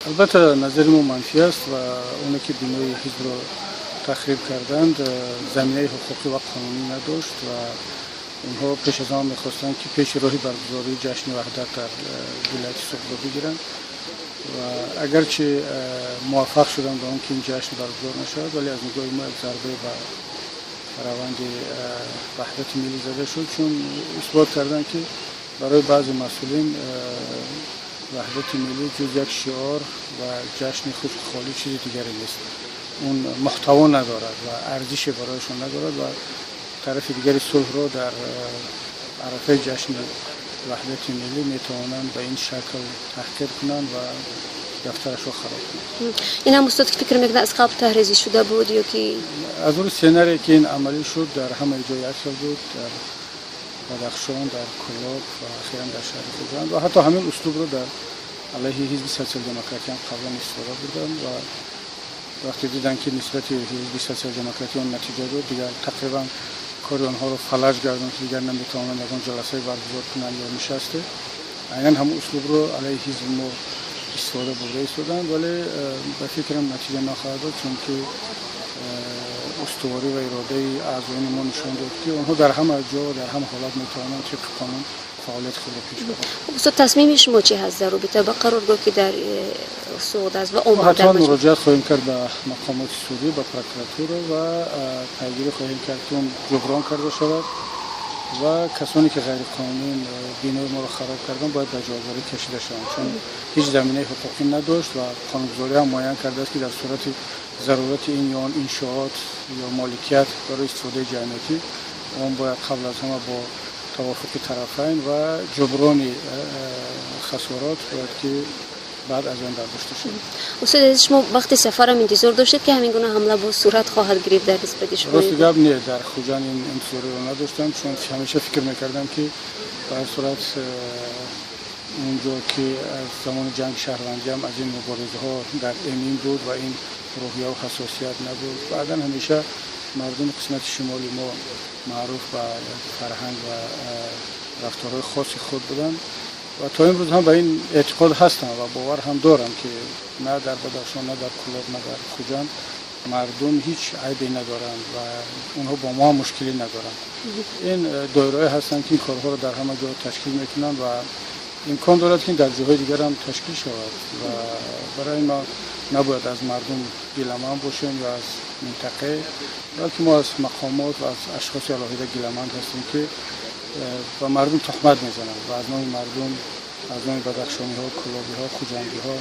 البته نظر ما منفی است و اونی که بینای حزب رو تخریب کردند زمینه حقوقی و قانونی نداشت و اونها پیش از آن میخواستند که پیش راهی برگزاری جشن وحدت در ولایت سوخت بگیرند و اگرچه موفق شدند به اون که این جشن برگزار نشد، ولی از نگاه ما یک ضربه به روند وحدت ملی زده شد، چون اثبات کردند که برای بعضی مسئولین وحدت ملی جز یک شعار و جشن خشک خالی چیز دیگری نیست. اون محتوا ندارد و ارزش برایشان ندارد و طرف دیگری صلح را در عرفه جشن وحدت ملی میتوانند به این شکل تحقیر کنند و دفترش را خراب کنند. این هم استاد که فکر میکنه از قبل تحریزی شده بود یا که از اون سیناری که این عملی شد در همه جای عکس بود، در بدخشان، در کلاب و اخیراً در شهر خوزستان و حتی همین اسلوب رو در علیه حزب سوسیال دموکراتی هم قبلا استفاده بودن و وقتی دیدن که نسبت حزب سوسیال دموکراتی اون نتیجه رو دیگر تقریبا کار آنها رو فلج گردوند که دیگر نمیتوانند از اون جلسه برگزار کنند یا نشسته، عیناً هم اسلوب رو علیه حزب ما استفاده برده ایستادند، ولی به فکرم نتیجه نخواهد داد، چون که استواری و اراده اعضایان ما نشان داد که آنها در همه جا و در همه حالت میتوانند طبق قانون فعالیت خود پیش برند. استاد تصمیم شما چی هست در رابطه با قرارگاهی که در سعود است و عمان حتما مراجعه خواهیم کرد به مقامات سعودی، به پروکراتور و پیگیری خواهیم کرد که اون جبران کرده شود و کسانی که غیر قانونی بینای ما را خراب کردن باید به جوابداری کشیده شوند، چون هیچ زمینه حقوقی نداشت و قانونگذاری هم معین کرده است که در صورت ضرورت این یا آن انشاءات یا مالکیت برای استفاده جمعیتی اون باید قبل از همه با توافق طرفین و جبران خسارات باید که بعد از آن برداشته شد. استاد شما وقتی سفرم انتظار داشتید که همین گونه حمله با صورت خواهد گرفت در نسبت شما؟ راست گپ نه، در خوجان این انتظاری رو نداشتم، چون همیشه فکر میکردم که به هر صورت اونجا که از زمان جنگ شهروندی هم از این مبارزه ها در امین بود و این روحیه و حساسیت نبود. بعدا همیشه مردم قسمت شمالی ما معروف به فرهنگ و رفتارهای خاص خود بودند و تا امروز هم به این اعتقاد هستم و باور هم دارم که نه در بدخشان، نه در کلاب، نه در خوجان مردم هیچ عیبی ندارند و اونها با ما مشکلی ندارند. این دایره هستن که این کارها رو در همه جا تشکیل میکنن و امکان دارد که در جاهای دیگر هم تشکیل شود و برای ما نباید از مردم گیلمان باشیم یا از منطقه، بلکه ما از مقامات و از اشخاص الهیده گیلمند هستیم که و مردم تهمت میزنند و از نام مردم، از نام بدخشانی ها، کلابی ها، خوجندی ها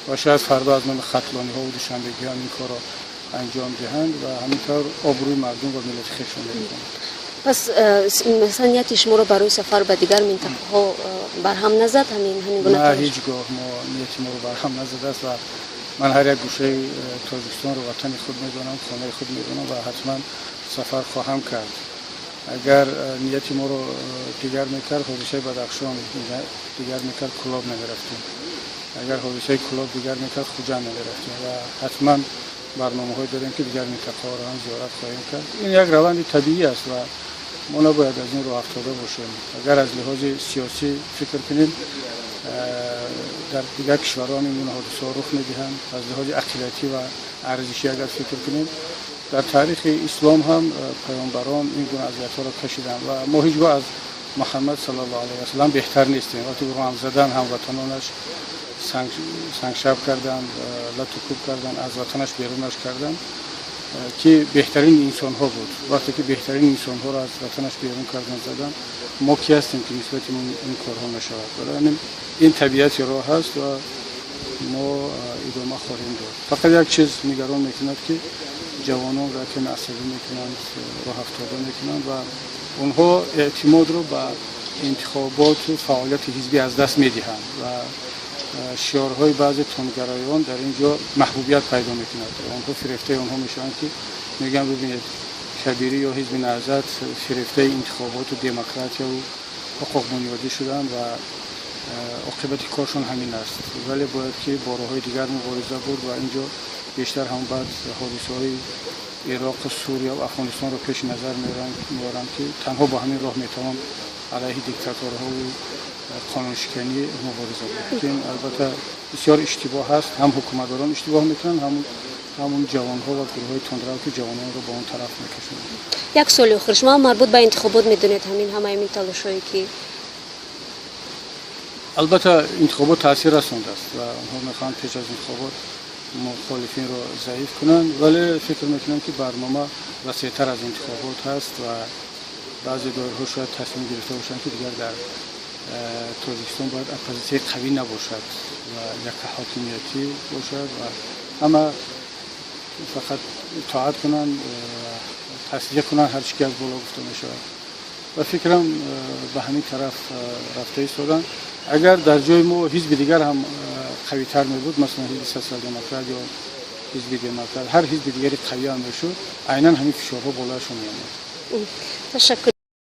و شاید فردا از نام ختلانی ها و دوشنبگی ها این کار را انجام دهند و همینطور آبروی مردم و ملت خودشون می‌ریزند. پس مثلا نیت شما رو برای سفر به دیگر منطقه ها برهم نزد همین گونه؟ نه، هیچگاه ما نیت ما رو برهم نزده است و من هر یک گوشه تاجیکستان رو وطن خود میدونم، خانه خود میدونم و حتما سفر خواهم کرد. اگر نیت ما رو دیگر میکرد حادثه بدخشان دیگر میکرد کلاب نمیرفتیم، اگر حادثه کلاب دیگر میکرد خوجان نمیرفتیم و حتما برنامه های داریم که دیگر منطقه ها رو هم زیارت خواهیم کرد. این یک روند طبیعی است و ما نباید از این رو افتاده باشیم. اگر از لحاظ سیاسی فکر کنیم در دیگر کشورها این حادثه ها رخ میدهند، از لحاظ عقیدتی و ارزشی اگر فکر کنیم در تاریخ اسلام هم پیامبران این گونه اذیت‌ها را کشیدند و ما هیچگاه از محمد صلی الله علیه و سلم بهتر نیستیم. وقتی به هم زدن هموطنانش سنگشب کردند، لطوکوب کردند، از وطنش بیرونش کردند که بهترین انسان ها بود. وقتی که بهترین انسان ها را از وطنش بیرون کردن زدن، ما کی هستیم که نسبت این کارها نشود؟ برای این طبیعت راه هست و ما ادامه خواهیم داد. فقط یک چیز نگران میکند که جوانان را که عصبی میکنند، راه افتاده میکنند و اونها اعتماد رو به انتخابات و فعالیت حزبی از دست میدهند و شعارهای بعضی تندگرایان در اینجا محبوبیت پیدا میکند. اونها فریفته اونها میشن که میگن ببینید کبیری یا حزب نهضت فریفته انتخابات و دموکراسی و حقوق بنیادی شدن و عاقبت کارشون همین است، ولی باید که با راههای دیگر مبارزه بود و اینجا بیشتر هم بعد حادثه‌های عراق، سوریه و افغانستان رو پیش نظر میارن که تنها با همین راه میتوان علیه دیکتاتورها و قانونشکنی مبارزه بکنیم. البته بسیار اشتباه هست، هم حکومتداران اشتباه میکنن، همون جوانها و گروه‌های تندرو که جوانان رو به اون طرف میکشونن. یک سوال آخر، شما مربوط به انتخابات میدونید همه این تلاشایی که البته انتخابات تاثیر رسونده است و اونها میخوان پیش از انتخابات مخالفین رو ضعیف کنن، ولی فکر میکنم که برنامه وسیع‌تر از انتخابات هست و بعضی دورها شاید تصمیم گرفته باشن که دیگر در تاجیکستان باید اپوزیسیون قوی نباشد و یک حاکمیتی باشد و همه فقط اطاعت کنن و تصدیق کنن هر چی که از بالا گفته میشه و فکرم به همین طرف رفته ایستادن. اگر در جای ما حزب دیگر هم قوی تر می بود، مثلا حزب سوسیال دموکرات یا حزب دموکرات، هر حزب دیگری قوی هم میشد، عیناً همین فشارها بالاشون میامد. تشکر.